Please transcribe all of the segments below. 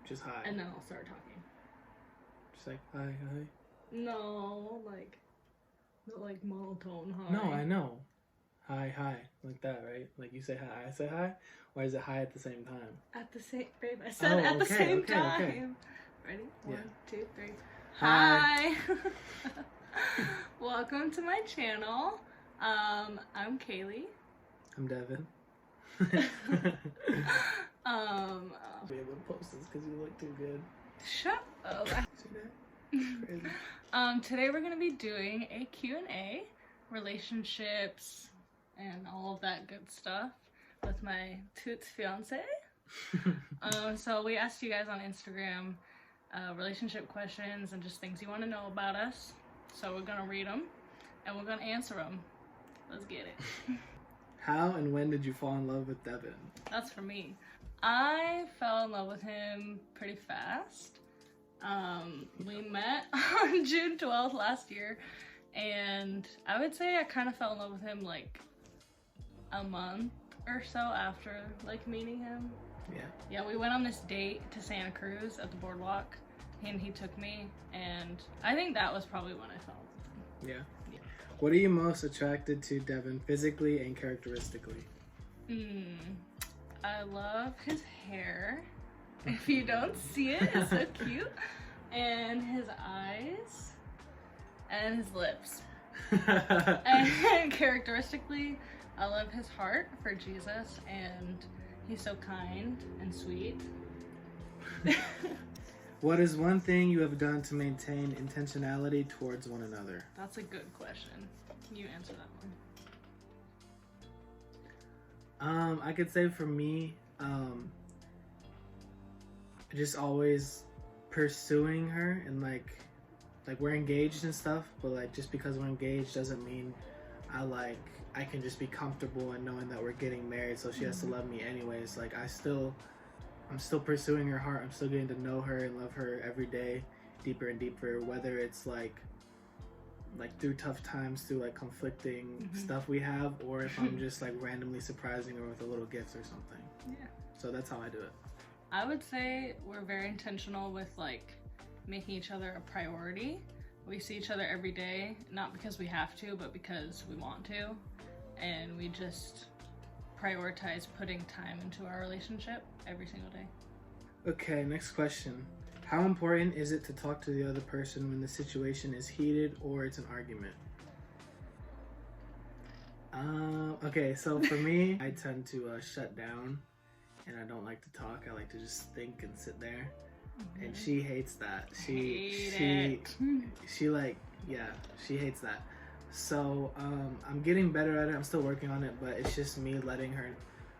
Just hi. And then I'll start talking. Just like, hi. No, like, not like monotone hi. No, I know. Hi. Like that, right? Like you say hi, I say hi? Or is it hi at the same time? At the same, babe, I said at the same time. Okay. Ready? Yeah. 1, 2, 3. Hi. Welcome to my channel. I'm Kaylee. I'm Devin. Be able to post this because you look too good. Shut up. See that? Crazy. Today we're gonna be doing a Q&A, relationships, and all of that good stuff with my toots fiance. So we asked you guys on Instagram relationship questions and just things you want to know about us. So we're gonna read them and we're gonna answer them. Let's get it. How and when did you fall in love with Devin? That's for me. I fell in love with him pretty fast. We met on June 12th last year, and I would say I kind of fell in love with him like a month or so after like meeting him. Yeah, we went on this date to Santa Cruz at the boardwalk, and he took me, and I think that was probably when I fell in love with him. Yeah. What are you most attracted to Devin physically and characteristically? I love his hair. If you don't see it, it's so cute. And his eyes and his lips. And characteristically, I love his heart for Jesus, and he's so kind and sweet. What is one thing you have done to maintain intentionality towards one another? That's a good question. Can you answer that one? I could say for me, just always pursuing her, and like we're engaged and stuff, but like just because we're engaged doesn't mean I can just be comfortable in knowing that we're getting married, so she has to love me anyways. Like I'm still pursuing her heart. I'm still getting to know her and love her every day, deeper and deeper, whether it's like through tough times, through like conflicting stuff we have, or if I'm just like randomly surprising her with a little gift or something. Yeah. So that's how I do it. I would say we're very intentional with like making each other a priority. We see each other every day, not because we have to, but because we want to. And we just prioritize putting time into our relationship every single day. Okay, next question. How important is it to talk to the other person when the situation is heated or it's an argument? Okay, so for me, I tend to shut down, and I don't like to talk. I like to just think and sit there. And she hates that. She hates that. So I'm getting better at it. I'm still working on it, but it's just me letting her,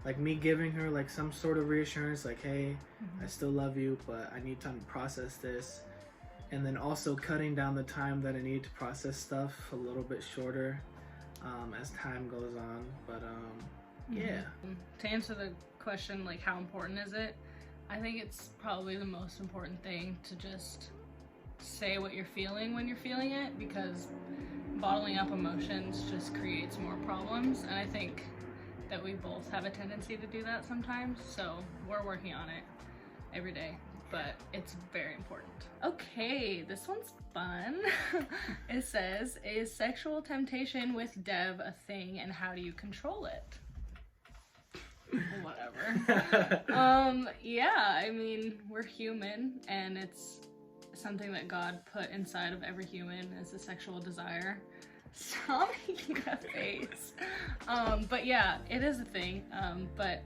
like me giving her like some sort of reassurance, like, hey, I still love you, but I need time to process this. And then also cutting down the time that I need to process stuff a little bit shorter as time goes on. But yeah. To answer the question, like how important is it? I think it's probably the most important thing to just say what you're feeling when you're feeling it, because bottling up emotions just creates more problems, and I think that we both have a tendency to do that sometimes, so we're working on it every day, but it's very important. Okay, this one's fun. It says, is sexual temptation with Dev a thing, and how do you control it? Whatever. Yeah, I mean, we're human, and it's something that God put inside of every human is a sexual desire. Stop making that face. But yeah, it is a thing, but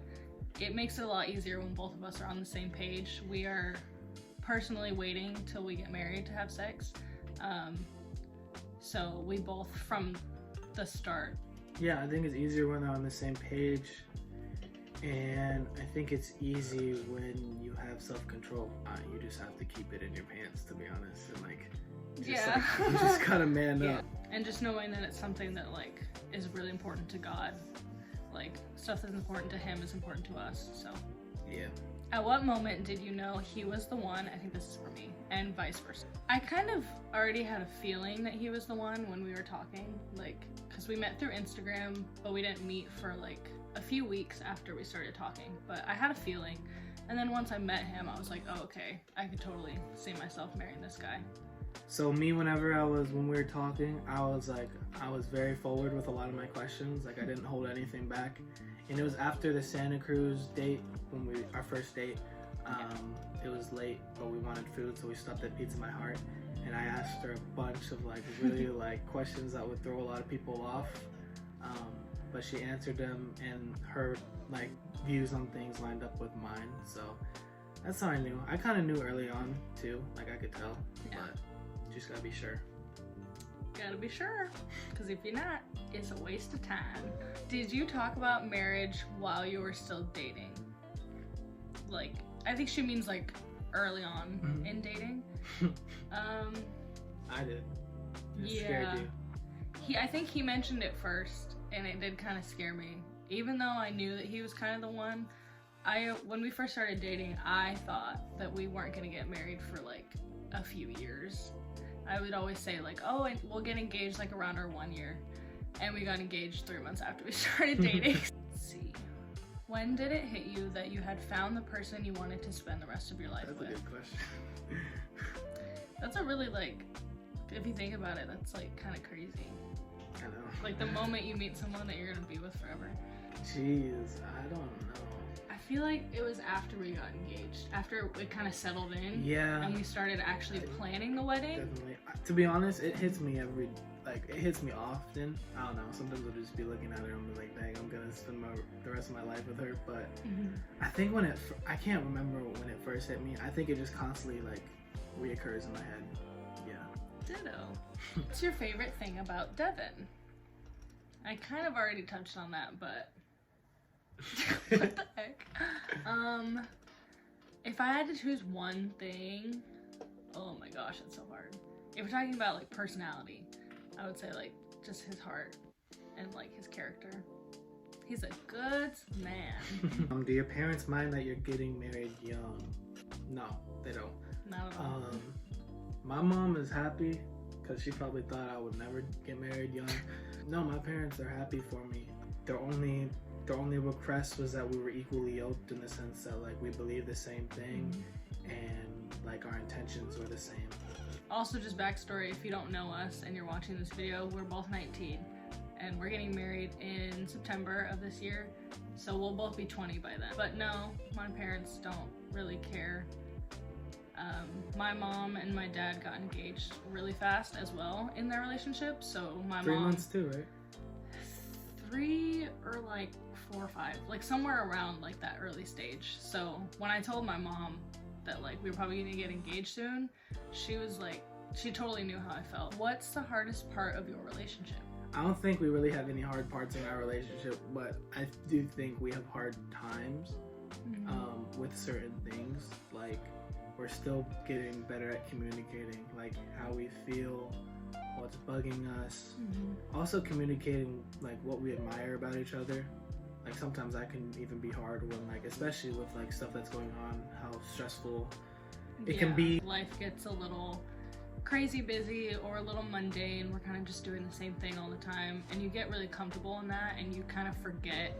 it makes it a lot easier when both of us are on the same page. We are personally waiting till we get married to have sex. So we both, from the start. Yeah, I think it's easier when they're on the same page. And I think it's easy when you have self-control. You just have to keep it in your pants, to be honest. And like, you just gotta man up. And just knowing that it's something that like is really important to God. Like stuff that's important to him is important to us, so. Yeah. At what moment did you know he was the one? I think this is for me, and vice versa. I kind of already had a feeling that he was the one when we were talking, like, because we met through Instagram, but we didn't meet for like a few weeks after we started talking. But I had a feeling And then once I met him, I was like, oh, okay, I could totally see myself marrying this guy. So me, when we were talking, I was very forward with a lot of my questions. Like I didn't hold anything back. And it was after the Santa Cruz date, our first date. It was late, but we wanted food, so we stopped at Pizza My Heart. And I asked her a bunch of like really like questions that would throw a lot of people off. But she answered them, and her like views on things lined up with mine. So that's how I knew. I kind of knew early on too, like I could tell. Yeah. But you just gotta be sure. Gotta be sure, because if you're not, it's a waste of time. Did you talk about marriage while you were still dating? Like, I think she means like early on in dating. I did. It scared you. I think he mentioned it first, and it did kind of scare me. Even though I knew that he was kind of the one, when we first started dating, I thought that we weren't gonna get married for like a few years. I would always say like, oh, we'll get engaged like around our 1 year, and we got engaged 3 months after we started dating. Let's see. When did it hit you that you had found the person you wanted to spend the rest of your life with? That's a good question. That's a really, like, if you think about it, that's like kind of crazy. I know. Like the moment you meet someone that you're gonna be with forever. Jeez, I don't know. I feel like it was after we got engaged, after it kind of settled in. Yeah. And we started actually planning the wedding. Definitely. To be honest, it hits me it hits me often. I don't know. Sometimes I'll just be looking at her and be like, dang, I'm gonna spend the rest of my life with her. But I think I can't remember when it first hit me. I think it just constantly like reoccurs in my head. Yeah. Ditto. What's your favorite thing about Devin? I kind of already touched on that, but what the heck? If I had to choose one thing, oh my gosh, it's so hard. If we're talking about like personality, I would say like just his heart and like his character. He's a good man. Do your parents mind that you're getting married young? No, they don't. Not at all. My mom is happy because she probably thought I would never get married young. No, my parents are happy for me. Their only request was that we were equally yoked in the sense that like we believe the same thing and like our intentions were the same. Also, just backstory, if you don't know us and you're watching this video, we're both 19 and we're getting married in September of this year, so we'll both be 20 by then. But no, my parents don't really care. My mom and my dad got engaged really fast as well in their relationship, so my 3 mom... 3 months too, right? 3 or like 4 or 5, like somewhere around like that early stage. So when I told my mom that like we were probably gonna get engaged soon, she was like, she totally knew how I felt. What's the hardest part of your relationship? I don't think we really have any hard parts in our relationship, but I do think we have hard times with certain things. Like we're still getting better at communicating, like how we feel, what's bugging us. Also communicating like what we admire about each other. Like sometimes that can even be hard when like, especially with like stuff that's going on, how stressful it can be. Life gets a little crazy busy or a little mundane. We're kind of just doing the same thing all the time, and you get really comfortable in that, and you kind of forget,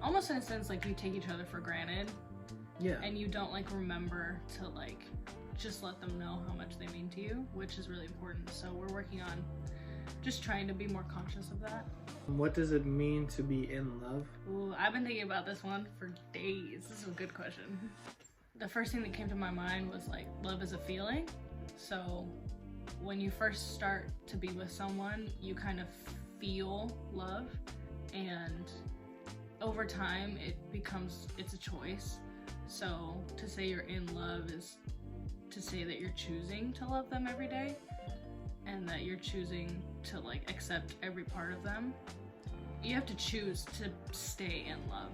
almost in a sense, like you take each other for granted. Yeah. And you don't like remember to like just let them know how much they mean to you, which is really important. So we're working on just trying to be more conscious of that. What does it mean to be in love? Ooh, I've been thinking about this one for days. This is a good question. The first thing that came to my mind was like love is a feeling. So when you first start to be with someone, you kind of feel love, and over time it's a choice. So to say you're in love is to say that you're choosing to love them every day, and that you're choosing to like accept every part of them. You have to choose to stay in love,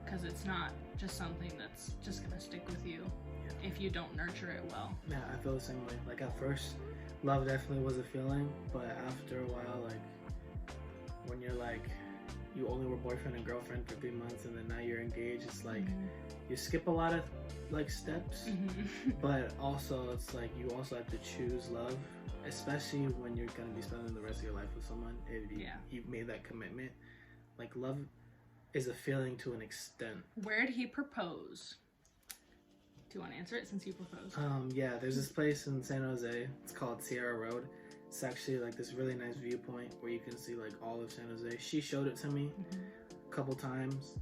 because it's not just something that's just gonna stick with you if you don't nurture it well. Yeah, I feel the same way. Like at first, love definitely was a feeling, but after a while, like when you're like, you only were boyfriend and girlfriend for 3 months and then now you're engaged, it's like you skip a lot of like steps, but also it's like you also have to choose love, especially when you're gonna be spending the rest of your life with someone. You've made that commitment. Like love is a feeling to an extent. Where'd he propose? you want to answer it since you proposed? Yeah, there's this place in San Jose. It's called Sierra Road. It's actually like this really nice viewpoint where you can see like all of San Jose. She showed it to me a couple times,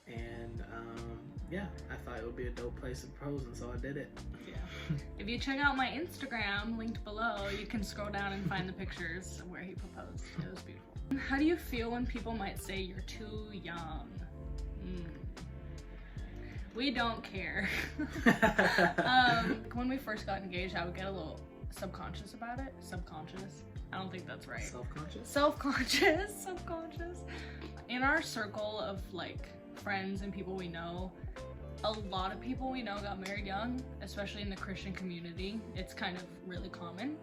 and yeah, I thought it would be a dope place to propose, and so I did it. Yeah. If you check out my Instagram, linked below, you can scroll down and find the pictures of where he proposed. It was beautiful. How do you feel when people might say you're too young? We don't care. When we first got engaged, I would get a little subconscious about it. Subconscious? I don't think that's right. Self-conscious? Self-conscious. Subconscious. In our circle of like friends and people we know, a lot of people we know got married young, especially in the Christian community. It's kind of really common.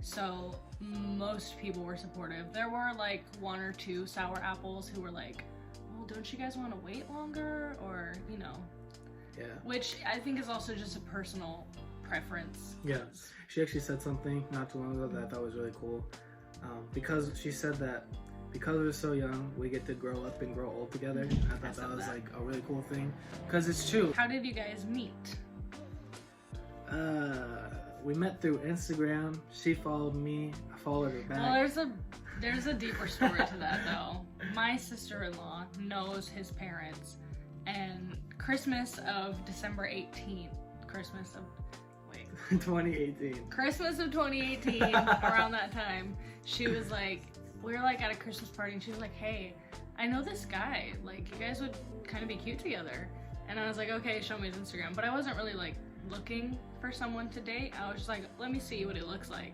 So most people were supportive. There were like one or two sour apples who were like, well, don't you guys want to wait longer? Or, you know. Yeah. Which I think is also just a personal preference. Yeah. She actually said something not too long ago that I thought was really cool. Because she said that because we're so young, we get to grow up and grow old together. I thought that was like a really cool thing. Because it's true. How did you guys meet? We met through Instagram. She followed me. I followed her back. Well, there's a deeper story to that though. My sister-in-law knows his parents, and Christmas of December 18th, Christmas of 2018. Christmas of 2018, around that time, she was like, we were like at a Christmas party, and she was like, hey, I know this guy, like you guys would kind of be cute together. And I was like, okay, show me his Instagram. But I wasn't really like looking for someone to date. I was just like, let me see what he looks like.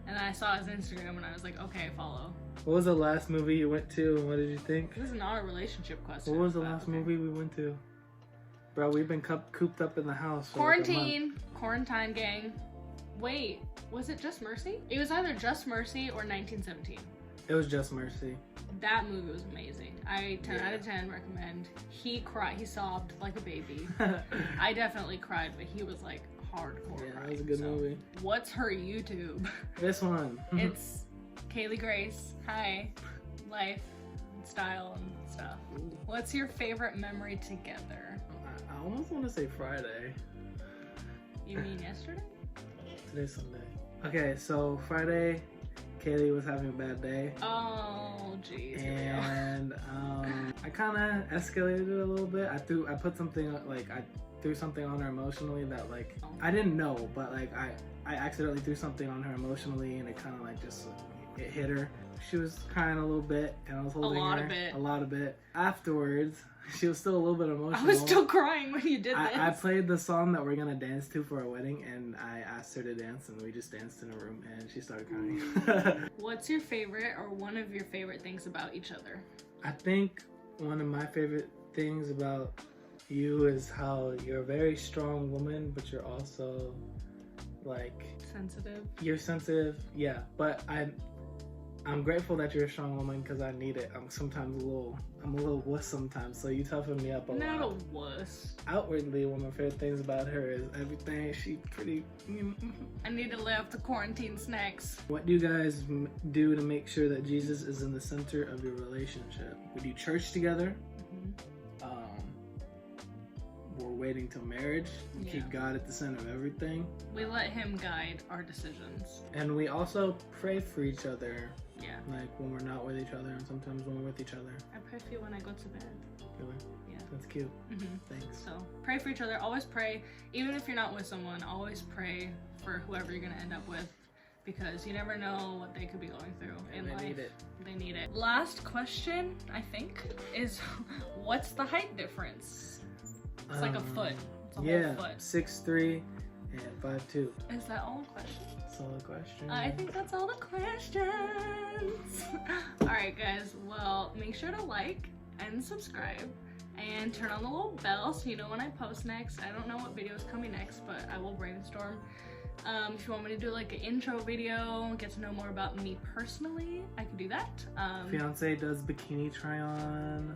And then I saw his Instagram and I was like, okay, follow. What was the last movie you went to and what did you think? This is not a relationship question. What was the last movie we went to? Bro, we've been cooped up in the house for Quarantine. Quarantine gang. Wait, was it Just Mercy? It was either Just Mercy or 1917. It was Just Mercy. That movie was amazing. 10 out of 10 recommend. He cried. He sobbed like a baby. I definitely cried, but he was like hardcore. Yeah, crying, that was a good movie. What's her YouTube? This one. It's Kaylee Grace. Hi. Life, and style, and stuff. Ooh. What's your favorite memory together? I almost want to say Friday. You mean yesterday? Today's Sunday. Okay, so Friday, Kaylee was having a bad day. Oh, jeez. And I kind of escalated it a little bit. I threw something on her emotionally that like I didn't know, but like I accidentally threw something on her emotionally, and it kind of like just it hit her. She was crying a little bit, and I was holding her a lot of bit. Afterwards, she was still a little bit emotional. I was still crying when you did this. I played the song that we're gonna dance to for our wedding, and I asked her to dance, and we just danced in a room, and she started crying. What's your favorite or one of your favorite things about each other? I think one of my favorite things about you is how you're a very strong woman, but you're also like sensitive. You're sensitive, yeah. But I'm grateful that you're a strong woman because I need it. I'm a little wuss sometimes, so you toughen me up a lot. Not a wuss. Outwardly, one of my favorite things about her is everything. She pretty. I need to lay off the quarantine snacks. What do you guys do to make sure that Jesus is in the center of your relationship? We do church together. We're waiting till marriage. We keep God at the center of everything. We let him guide our decisions. And we also pray for each other. Yeah. Like when we're not with each other, and sometimes when we're with each other. I pray for you when I go to bed. Really? Yeah. That's cute. Mm-hmm. Thanks. So pray for each other. Always pray. Even if you're not with someone, always pray for whoever you're going to end up with. Because you never know what they could be going through in life. Need it. They need it. Last question, I think, is what's the height difference? It's like a foot. It's a whole foot. 6'3" and 5'2". Is that all the questions? That's all the questions. I think that's all the questions. Alright guys, well, make sure to like and subscribe and turn on the little bell so you know when I post next. I don't know what video is coming next, but I will brainstorm. If you want me to do like an intro video, get to know more about me personally, I could do that. Fiance does bikini try on.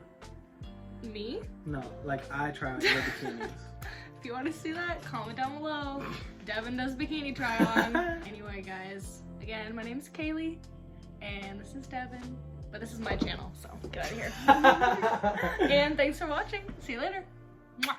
Me? No, like I try on your bikinis. If you want to see that, comment down below. Devin does bikini try on. Anyway, guys, again, my name is Kaylee, and this is Devin, but this is my channel, so get out of here. And thanks for watching. See you later. Mwah.